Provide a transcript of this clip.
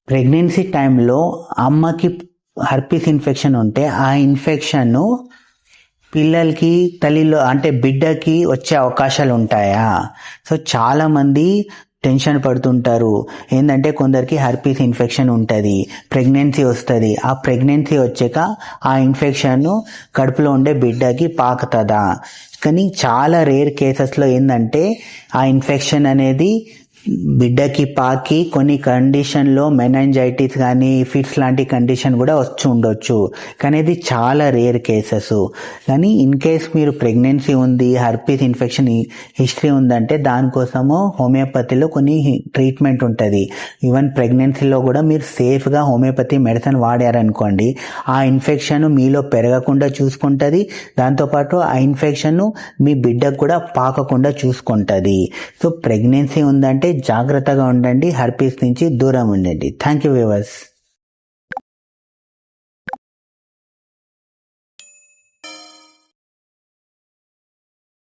Pregnancy టైంలో అమ్మకి herpes infection ఉంటే ఆ ఇన్ఫెక్షన్ పిల్లలకి తల్లిలో అంటే బిడ్డకి వచ్చే అవకాశాలు ఉంటాయా? సో చాలా మంది టెన్షన్ పడుతుంటారు. ఏంటంటే కొందరికి హర్పీస్ ఇన్ఫెక్షన్ ఉంటుంది, ప్రెగ్నెన్సీ వస్తుంది. ఆ ప్రెగ్నెన్సీ వచ్చాక ఆ ఇన్ఫెక్షన్ కడుపులో ఉండే బిడ్డకి పాకుతుందా? కానీ చాలా రేర్ కేసెస్లో ఏంటంటే ఆ ఇన్ఫెక్షన్ అనేది బిడ్డకి పాకి కొన్ని కండిషన్లో మెనైంజైటిస్ కానీ ఫిట్స్ లాంటి కండిషన్ కూడా వచ్చి ఉండొచ్చు. కానీ ఇది చాలా రేర్ కేసెస్. కానీ ఇన్ కేస్ మీరు ప్రెగ్నెన్సీ ఉంది, హర్పీస్ ఇన్ఫెక్షన్ హిస్టరీ ఉందంటే దానికోసము హోమియోపతిలో కొన్ని ట్రీట్మెంట్ ఉంటుంది. ఈవెన్ ప్రెగ్నెన్సీలో కూడా మీరు సేఫ్గా హోమియోపతి మెడిసిన్ వాడారనుకోండి, ఆ ఇన్ఫెక్షన్ మీలో పెరగకుండా చూసుకుంటుంది. దాంతోపాటు ఆ ఇన్ఫెక్షన్ మీ బిడ్డకు కూడా పాకకుండా చూసుకుంటుంది. సో ప్రెగ్నెన్సీ ఉందంటే జాగ్రత్తగా ఉండండి, హర్పీస్ నుంచి దూరం ఉండండి. Thank you viewers.